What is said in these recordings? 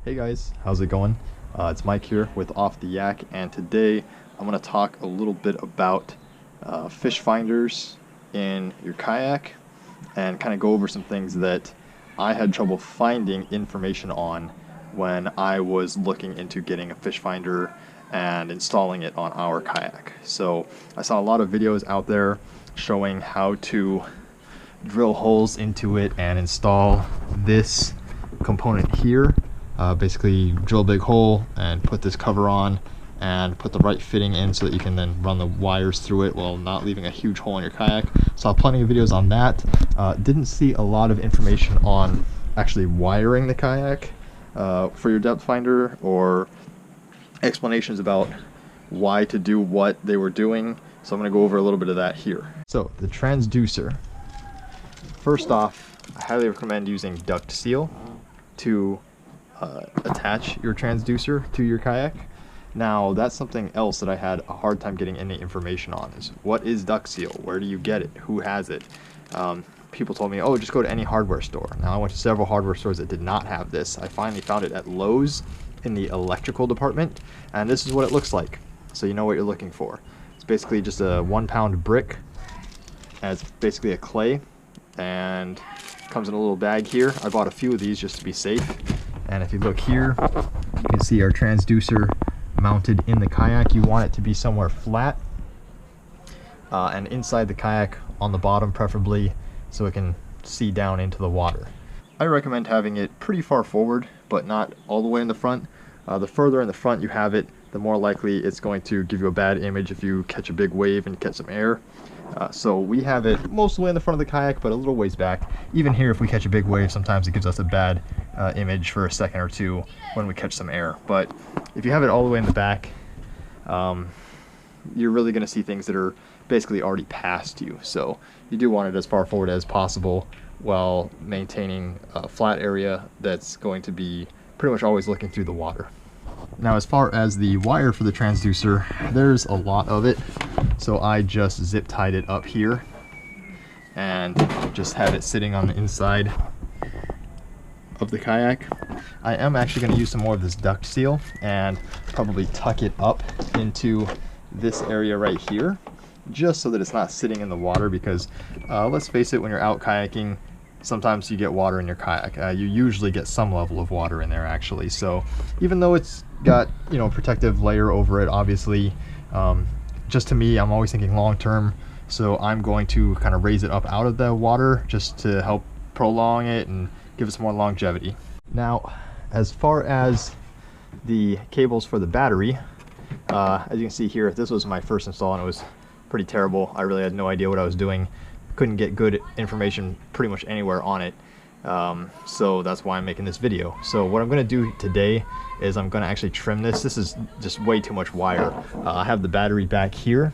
Hey guys, how's it going? It's Mike here with Off the Yak, and today I'm going to talk a little bit about fish finders in your kayak and kind of go over some things that I had trouble finding information on when I was looking into getting a fish finder and installing it on our kayak. So I saw a lot of videos out there showing how to drill holes into it and install this component here. Basically drill a big hole and put this cover on and put the right fitting in so that you can then run the wires through it while not leaving a huge hole in your kayak. Saw plenty of videos on that. Didn't see a lot of information on actually wiring the kayak for your depth finder, or explanations about why to do what they were doing. So I'm going to go over a little bit of that here. So the transducer. First off, I highly recommend using duct seal to attach your transducer to your kayak. Now that's something else that I had a hard time getting any information on, is what is duct seal? Where do you get it? Who has it? People told me, oh, just go to any hardware store. Now I went to several hardware stores that did not have this. I finally found it at Lowe's in the electrical department, and this is what it looks like, so you know what you're looking for. It's basically just a 1 pound brick, and it's basically a clay, and comes in a little bag here. I bought a few of these just to be safe. And if you look here, you can see our transducer mounted in the kayak. You want it to be somewhere flat and inside the kayak on the bottom preferably, so it can see down into the water. I recommend having it pretty far forward, but not all the way in the front. The further in the front you have it, the more likely it's going to give you a bad image if you catch a big wave and catch some air. So we have it most of the way in the front of the kayak, but a little ways back. Even here, if we catch a big wave, sometimes it gives us a bad image for a second or two when we catch some air. But if you have it all the way in the back, you're really going to see things that are basically already past you. So you do want it as far forward as possible while maintaining a flat area that's going to be pretty much always looking through the water. Now, as far as the wire for the transducer, there's a lot of it. So I just zip tied it up here and just have it sitting on the inside of the kayak. I am actually going to use some more of this duct seal and probably tuck it up into this area right here, just so that it's not sitting in the water, because let's face it, when you're out kayaking, sometimes you get water in your kayak. You usually get some level of water in there actually. So even though it's got, you know, protective layer over it, obviously, just to me, I'm always thinking long term, so I'm going to kind of raise it up out of the water just to help prolong it and give it some more longevity. Now, as far as the cables for the battery, as you can see here, this was my first install and it was pretty terrible. I really had no idea what I was doing. Couldn't get good information pretty much anywhere on it. So that's why I'm making this video. So what I'm going to do today is I'm going to actually trim this. This is just way too much wire. I have the battery back here,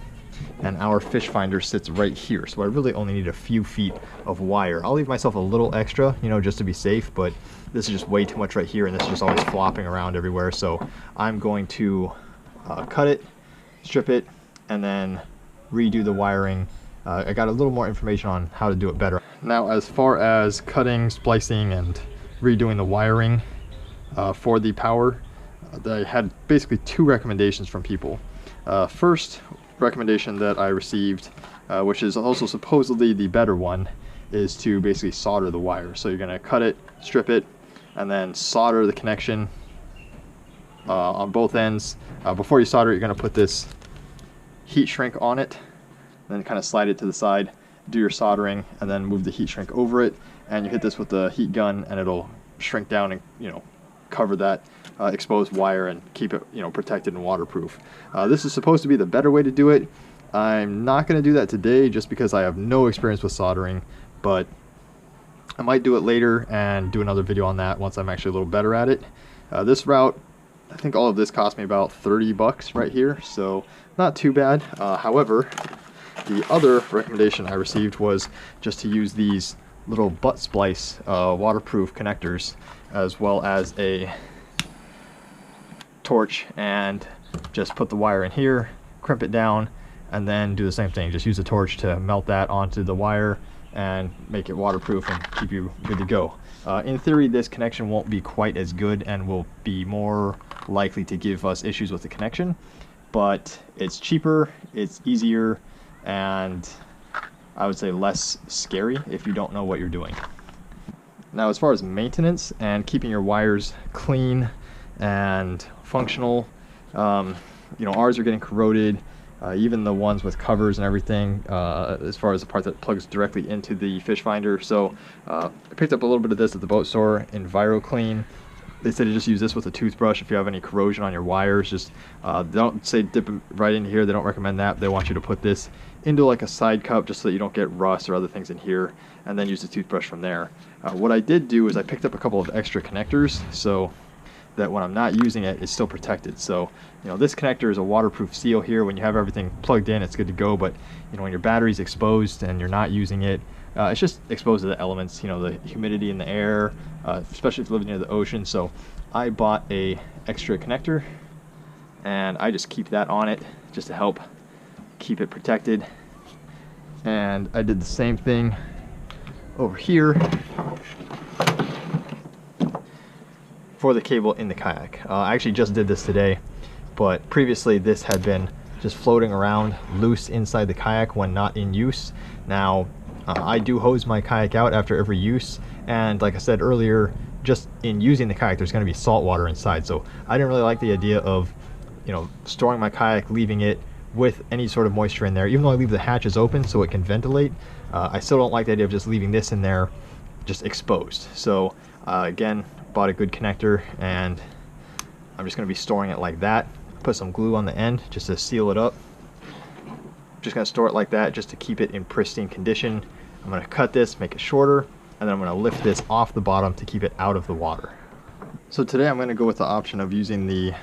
and our fish finder sits right here. So I really only need a few feet of wire. I'll leave myself a little extra, you know, just to be safe, but this is just way too much right here, and this is just always flopping around everywhere. So I'm going to cut it, strip it, and then redo the wiring. I got a little more information on how to do it better. Now, as far as cutting, splicing, and redoing the wiring for the power, I had basically 2 recommendations from people. First recommendation that I received, which is also supposedly the better one, is to basically solder the wire. So you're going to cut it, strip it, and then solder the connection on both ends. Before you solder it, you're going to put this heat shrink on it, then kind of slide it to the side, do your soldering, and then move the heat shrink over it, and you hit this with the heat gun and it'll shrink down and, you know, cover that exposed wire and keep it, you know, protected and waterproof. This is supposed to be the better way to do it. I'm not going to do that today just because I have no experience with soldering, but I might do it later and do another video on that once I'm actually a little better at it. This route, I think all of this cost me about 30 bucks right here, so not too bad. However, the other recommendation I received was just to use these little butt splice waterproof connectors, as well as a torch, and just put the wire in here, crimp it down, and then do the same thing. Just use a torch to melt that onto the wire and make it waterproof and keep you good to go. In theory, this connection won't be quite as good and will be more likely to give us issues with the connection, but it's cheaper, it's easier, and I would say less scary if you don't know what you're doing. Now, as far as maintenance and keeping your wires clean and functional, you know, ours are getting corroded. Even the ones with covers and everything, as far as the part that plugs directly into the fish finder. So I picked up a little bit of this at the boat store, EnviroClean. They said to just use this with a toothbrush if you have any corrosion on your wires. Just don't say dip them right into here. They don't recommend that. They want you to put this into like a side cup just so that you don't get rust or other things in here, and then use the toothbrush from there. What I did do is I picked up a couple of extra connectors so that when I'm not using it, it's still protected. So, you know, this connector is a waterproof seal here. When you have everything plugged in, it's good to go. But, you know, when your battery's exposed and you're not using it, it's just exposed to the elements, you know, the humidity in the air, especially if you live near the ocean. So I bought a extra connector, and I just keep that on it just to help keep it protected. And I did the same thing over here for the cable in the kayak. I actually just did this today, but previously this had been just floating around loose inside the kayak when not in use. Now, I do hose my kayak out after every use, and like I said earlier, just in using the kayak, there's going to be salt water inside. So I didn't really like the idea of, you know, storing my kayak, leaving it with any sort of moisture in there. Even though I leave the hatches open so it can ventilate, I still don't like the idea of just leaving this in there just exposed. So again, bought a good connector, and I'm just going to be storing it like that. Put some glue on the end just to seal it up. Just going to store it like that just to keep it in pristine condition. I'm going to cut this, make it shorter, and then I'm going to lift this off the bottom to keep it out of the water. So today I'm going to go with the option of using the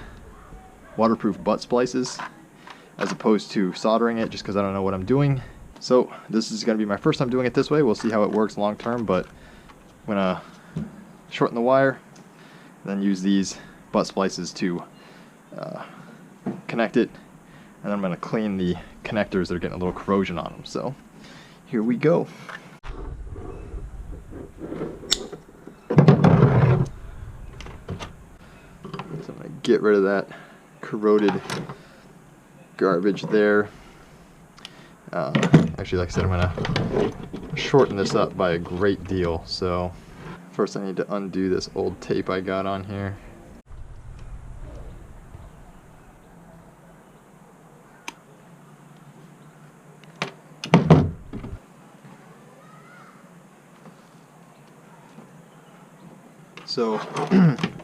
waterproof butt splices as opposed to soldering it, just because I don't know what I'm doing. So this is going to be my first time doing it this way. We'll see how it works long term, but I'm going to shorten the wire, then use these butt splices to connect it, and then I'm going to clean the connectors that are getting a little corrosion on them. So here we go. So I'm going to get rid of that corroded garbage there. Actually, like I said, I'm going to shorten this up by a great deal. So first I need to undo this old tape I got on here. So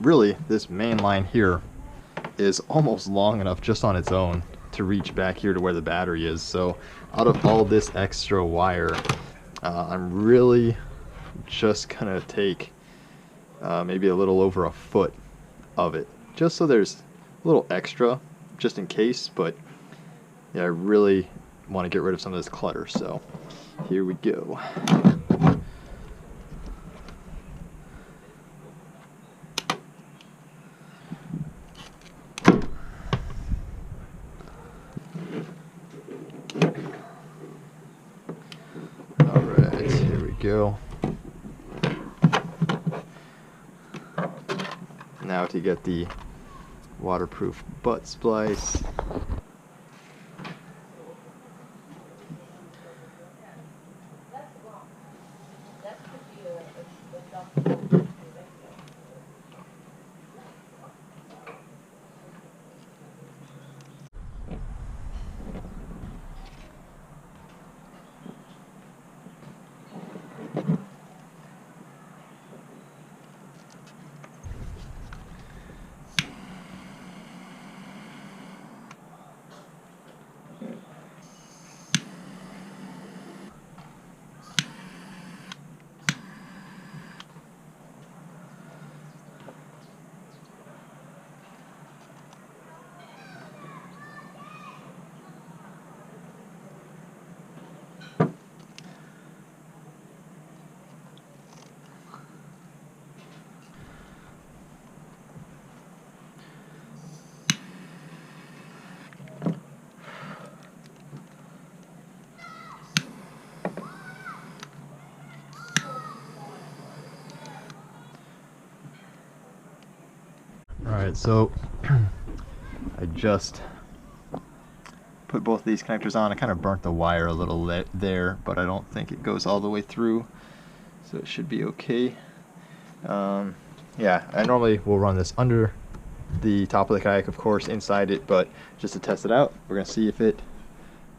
really, this main line here is almost long enough just on its own to reach back here to where the battery is. So out of all this extra wire, I'm really just gonna take maybe a little over a foot of it, just so there's a little extra just in case. But yeah, I really want to get rid of some of this clutter, so here we go. Alright, here we go. Now to get the waterproof butt splice. Alright, so I just put both these connectors on. I kind of burnt the wire a little there, but I don't think it goes all the way through, so it should be okay. Yeah, I normally will run this under the top of the kayak, of course, inside it, but just to test it out, we're going to see if it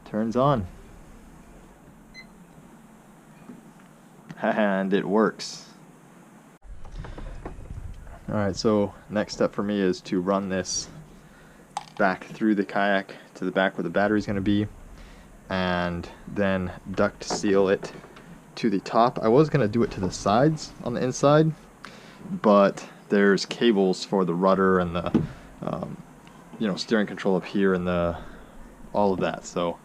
turns on. And it works. Alright, so next step for me is to run this back through the kayak to the back where the battery is going to be, and then duct seal it to the top. I was going to do it to the sides on the inside, but there's cables for the rudder and the steering control up here and all of that, so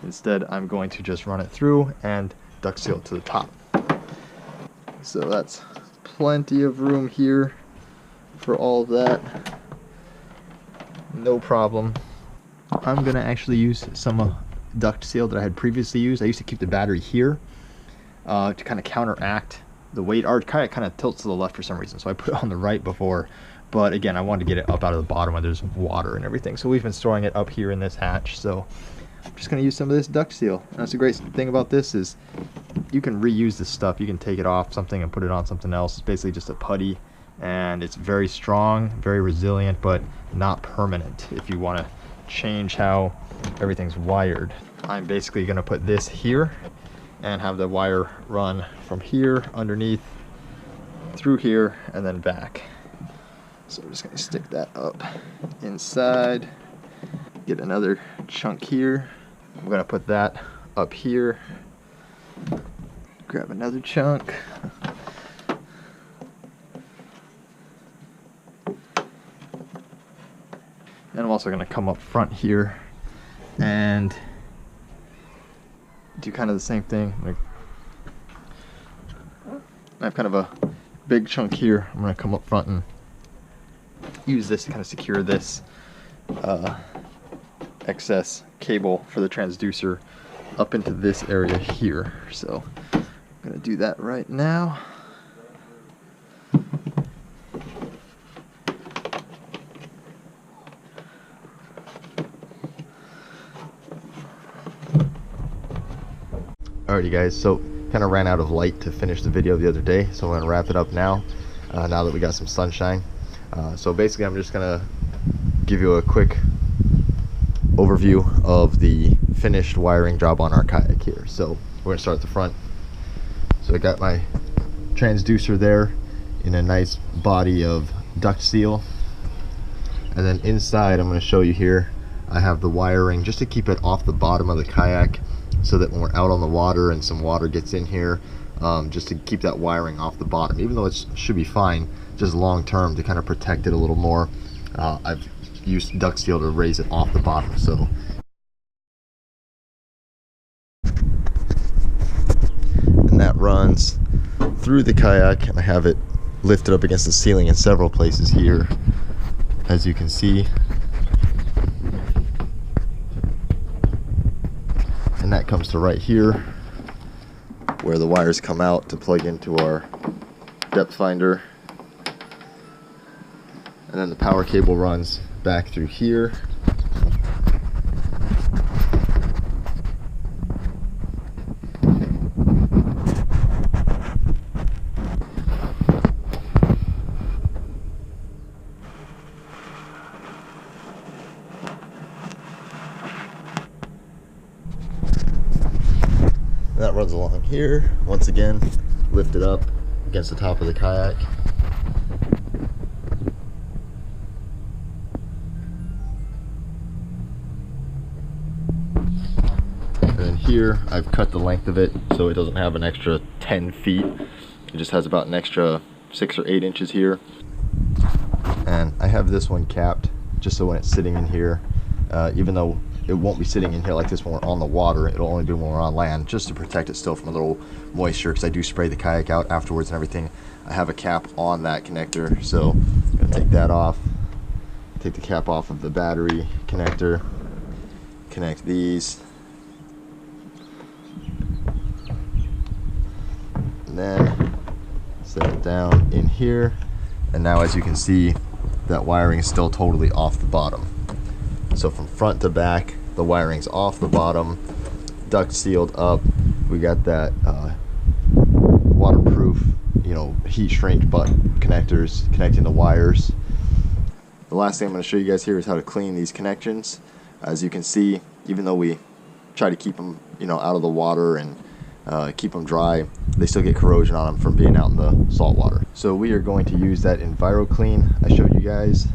instead I'm going to just run it through and duct seal it to the top. So that's plenty of room here for all of that, no problem. I'm gonna actually use some duct seal that I had previously used. I used to keep the battery here to kind of counteract the weight. Our kayak kind of tilts to the left for some reason, so I put it on the right before, but again, I wanted to get it up out of the bottom where there's water and everything, so we've been storing it up here in this hatch. So I'm just gonna use some of this duct seal, and that's the great thing about this is you can reuse this stuff. You can take it off something and put it on something else. It's basically just a putty, and it's very strong, very resilient, but not permanent if you want to change how everything's wired. I'm basically going to put this here and have the wire run from here underneath through here and then back. So I'm just going to stick that up inside, get another chunk here. I'm going to put that up here, grab another chunk, and I'm also going to come up front here and do kind of the same thing. I have kind of a big chunk here. I'm going to come up front and use this to kind of secure this excess cable for the transducer up into this area here. So I'm going to do that right now. Alrighty guys, so kind of ran out of light to finish the video the other day, so I'm going to wrap it up now, now that we got some sunshine. So basically I'm just going to give you a quick overview of the finished wiring job on our kayak here. So we're going to start at the front. So I got my transducer there in a nice body of duct seal, and then inside I'm going to show you here I have the wiring just to keep it off the bottom of the kayak, so that when we're out on the water and some water gets in here, just to keep that wiring off the bottom, even though it should be fine, just long term to kind of protect it a little more. I've used duct seal to raise it off the bottom. So and that runs through the kayak, and I have it lifted up against the ceiling in several places here, as you can see. And that comes to right here where the wires come out to plug into our depth finder, and then the power cable runs back through here. That runs along here, once again lifted up against the top of the kayak. And then here I've cut the length of it so it doesn't have an extra 10 feet. It just has about an extra 6 or 8 inches here. And I have this one capped just so when it's sitting in here, even though it won't be sitting in here like this when we're on the water, it'll only be when we're on land, just to protect it still from a little moisture, because I do spray the kayak out afterwards and everything. I have a cap on that connector, so I'm going to take that off, take the cap off of the battery connector, connect these, and then set it down in here. And now, as you can see, that wiring is still totally off the bottom. So from front to back, the wiring's off the bottom, duct sealed up. We got that waterproof, you know, heat shrink butt connectors connecting the wires. The last thing I'm going to show you guys here is how to clean these connections. As you can see, even though we try to keep them, you know, out of the water and keep them dry, they still get corrosion on them from being out in the salt water. So we are going to use that EnviroClean I showed you guys,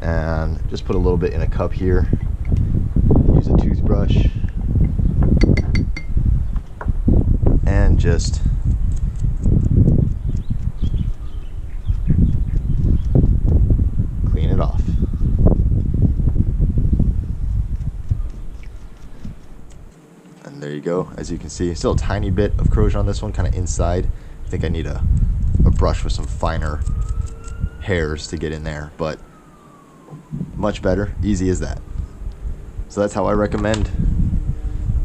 and just put a little bit in a cup here. Use a toothbrush and just clean it off. And there you go. As you can see, still a tiny bit of corrosion on this one, kind of inside. I think I need a brush with some finer hairs to get in there, but much better, easy as that. So that's how I recommend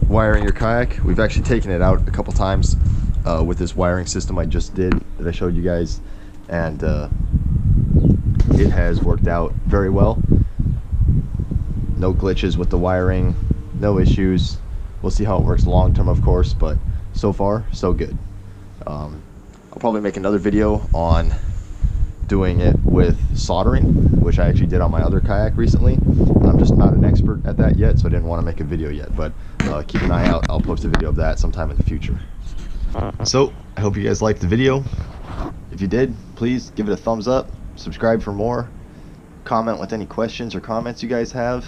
wiring your kayak. We've actually taken it out a couple times with this wiring system I just did that I showed you guys, and it has worked out very well. No glitches with the wiring, no issues. We'll see how it works long term, of course, but so far so good. I'll probably make another video on doing it with soldering, which I actually did on my other kayak recently. I'm just not an expert at that yet, so I didn't want to make a video yet, but keep an eye out. I'll post a video of that sometime in the future. So I hope you guys liked the video. If you did, please give it a thumbs up, subscribe for more, comment with any questions or comments you guys have,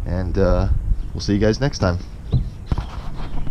and we'll see you guys next time.